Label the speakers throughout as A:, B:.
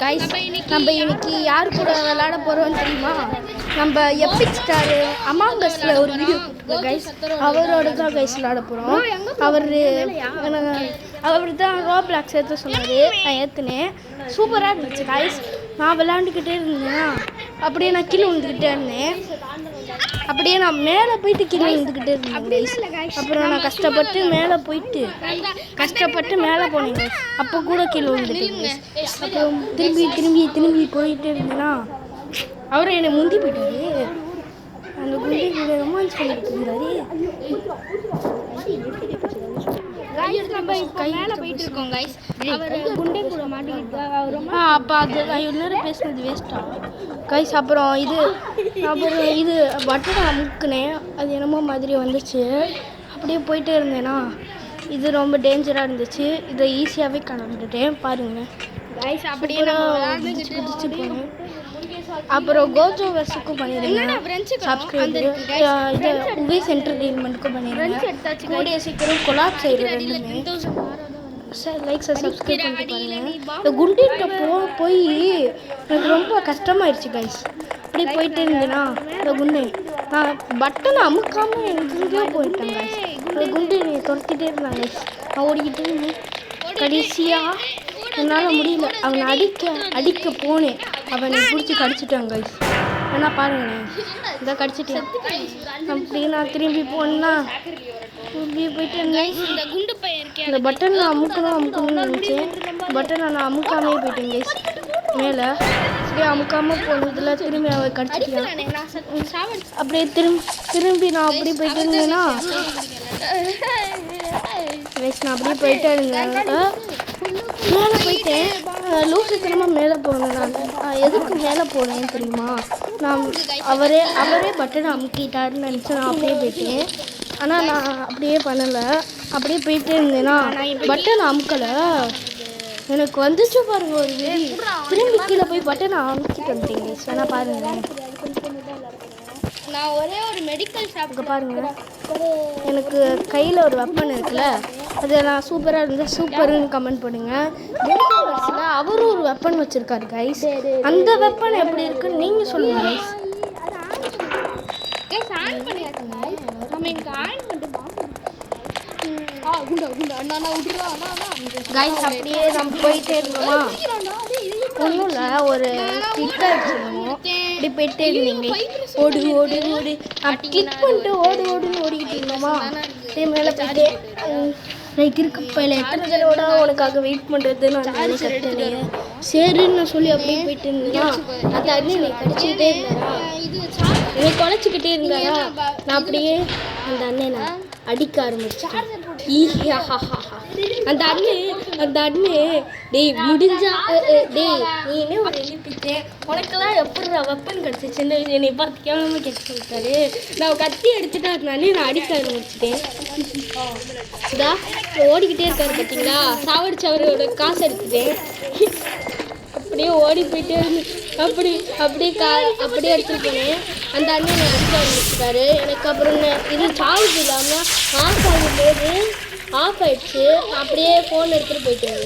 A: Guys நம்ம இன்னைக்கு யார் கூட விளையாட போகிறோம்னு தெரியுமா? நம்ம எபிக் ஸ்டார் அமாங்கஸில் ஒரு வீடியோ போட்டுருக்கோம் கைஸ். அவரோட தான் கைஸ் விளையாட போகிறோம். அவர் தான் ரோப்ளாக்ஸ் ஏற்ற சொன்னார். நான் ஏற்றுனேன். சூப்பராக இருந்துச்சு கைஸ். நான் விளையாண்டுக்கிட்டே இருந்தேன். அப்படியே நான் கீழே விழுந்துக்கிட்டே இருந்தேன். அப்படியே நான் மேலே போயிட்டு கீழே விழுந்துக்கிட்டே இருந்தேன் கைஸ். அப்புறம் நான் கஷ்டப்பட்டு மேலே போனேன் கைஸ். அப்போ கூட கீழே விழுந்துட்டேன். அப்புறம் திரும்பி போயிட்டே இருந்தேன்னா அவரும் என்னை முந்தி போயிட்டாரு. அந்த குண்டை கூட ரொமான்ஸ் பண்ணிட்டு இருந்தாரு. அப்போ அது நேரம் பேசுனது வேஸ்டா கைஸ். அப்புறம் இது பட்டனை அமுக்குனேன். அது என்னமோ மாதிரி வந்துச்சு. அப்படியே போயிட்டே இருந்தேன்னா இது ரொம்ப டேஞ்சராக இருந்துச்சு. இதை ஈஸியாகவே கடந்துட்டேன் பாருங்கள் கைஸ். அப்படியே நான் குதிச்சு போனேன். அப்புறம் கோஜோ வெர்ஸுக்கும் பண்ணிடுங்க சப்ஸ்கிரைப். இது உவேஸ் என்டர்டெயின்மெண்ட்டுக்கும் பண்ணிடுங்க. கூடிய சீக்கிரம் கொலாப் செய்கிறேன் ரெண்டுமே. லைக் சப்ஸ்கிரைப் பண்ணிட்டு பாருங்கள். இந்த குண்டிகிட்ட போய் எனக்கு ரொம்ப கஷ்டமாயிடுச்சு கைஸ். அப்படியே போயிட்டே இருந்தேன்னா இந்த குண்டு நான் பட்டனை அமுக்காமல் எங்கேயோ போயிட்டேன் கைஸ். அந்த குண்டு என்னை துரத்திட்டே இருந்தாங்க கைஸ். நான் ஓடிக்கிட்டே இருந்தேன். கடைசியாக என்னால் முடியல. அவனை அடிக்க போனேன். அவனை பிடிச்சி கடிச்சிட்டாங்க கைஸ். ஏன்னா பாருங்களேன், இதை கடிச்சிட்டேன். அப்படியே நான் திரும்பி போனேன்னா இப்படியே போயிட்டு இருந்தேன். இந்த பட்டன் நான் அமுக்கணும்னு நினச்சேன். பட்டன் நான் அமுக்காமே போயிட்டேன் கைஸ். மேலே அப்படியே அமுக்காமல் போனதில் திரும்பி அவன் கடிச்சிட்டான். அப்படியே திரும்பி நான் அப்படியே போயிட்டு இருந்தேன்னா கைஸ் நான் அப்படியே போயிட்டே இருந்தேன். மேலே போயிட்டேன். லூசுத்தனமாக மேலே போனேன். நான் எதுக்கு மேலே போனேன்னு தெரியுமா? நான் அவரே பட்டனை அமுக்கிட்டாருன்னு நினச்சேன். நான் அப்படியே போயிட்டேன். ஆனால் நான் அப்படியே பண்ணலை. அப்படியே போயிட்டே இருந்தேன்னா பட்டனை அமுக்கலை. எனக்கு வந்துச்சு பாருங்கள் ஒரு வெறி. திரும்பி கீழே போய் பட்டனை அமுக்கிட்டு வந்துட்டீங்க. ஏன்னா பாருங்கள், நான் ஒரே ஒரு மெடிக்கல் ஷாப்புக்கு பாருங்கள். எனக்கு கையில் ஒரு வெப்பன் இருக்குல்ல, அது நான் சூப்பராக இருந்தால் சூப்பர்னு கமெண்ட் பண்ணுங்கள். அவரும் ஒரு வெப்பன் வச்சுருக்காரு கைஸ். அந்த வெப்பன் எப்படி இருக்குன்னு நீங்கள் சொல்லுங்கள் கைஸ். கைஸ் அப்படியே நம்ம போயிட்டே இருந்தோமா, ஒன்றும் இல்லை, ஒரு கிளிக் ஆகிடுச்சுருந்தோம். இப்படி போயிட்டே இருந்தீங்க. ஓடு கிளிக் பண்ணிட்டு ஓடுன்னு ஓடிக்கிட்டு இருந்தோமா. அதே மேலே போயிட்டு லைக் இருக்கு. இப்போ இல்லை எத்தனை தடவோட உனக்காக வெயிட் பண்ணுறதுன்னு அந்த கட்டலையே சரின்னு நான் சொல்லி அப்படியே போயிட்டு இருந்தேன்னா அந்த அண்ணன் என்னை கடிச்சிக்கிட்டே இருந்தாரா, என்னை குலைச்சிக்கிட்டே இருந்தாரா. நான் அப்படியே அந்த அண்ணனை அடிக்க ஆரம்பிச்சேன். அந்த அண்ணே டேய் முடிஞ்சா டேய் நீ என்ன ஒரு எழுப்பிட்டேன், உனக்கெல்லாம் எப்படி வெப்பன் கிடச்சிச்சுன்னு என்னை பார்த்து கேவலமாக கேட்க சொல்லிட்டாரு. நான் கத்தி எடுத்துட்டு அதனாலே நான் அடிக்க ஆரம்பிச்சிட்டேன். இதா ஓடிக்கிட்டே இருக்காரு பார்த்தீங்களா, சாவடிச்சு அவரோட காசு எடுத்துட்டேன். அப்படியே ஓடி போயிட்டே இருந்து அப்படியே எடுத்துட்டு போனேன். அந்த அண்ணன் என்னை அடிக்க ஆரம்பிச்சிட்டாரு. எனக்கு அப்புறம் இது சார்ஜ் இல்லாமல் ஆஃப் ஆயிடுச்சு. அப்படியே ஃபோன் எடுத்துகிட்டு போயிட்டேன்.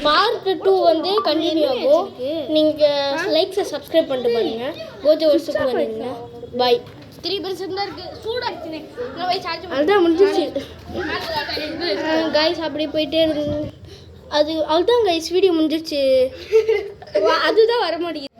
A: பார்ட் 2 வந்து கண்டினியூ ஆகும். நீங்கள் லைக்ஸை சப்ஸ்கிரைப் பண்ணிட்டு பாருங்க. கோஜோ வருஷத்துக்கு வந்துடுங்க. பாய். 3% தான் இருக்குது. அதுதான் முடிஞ்சிச்சு கைஸ். அப்படியே போயிட்டே இருந்து அதுதான் கைஸ் வீடியோ முடிஞ்சிச்சு. அதுதான் வர மாட்டேங்குது.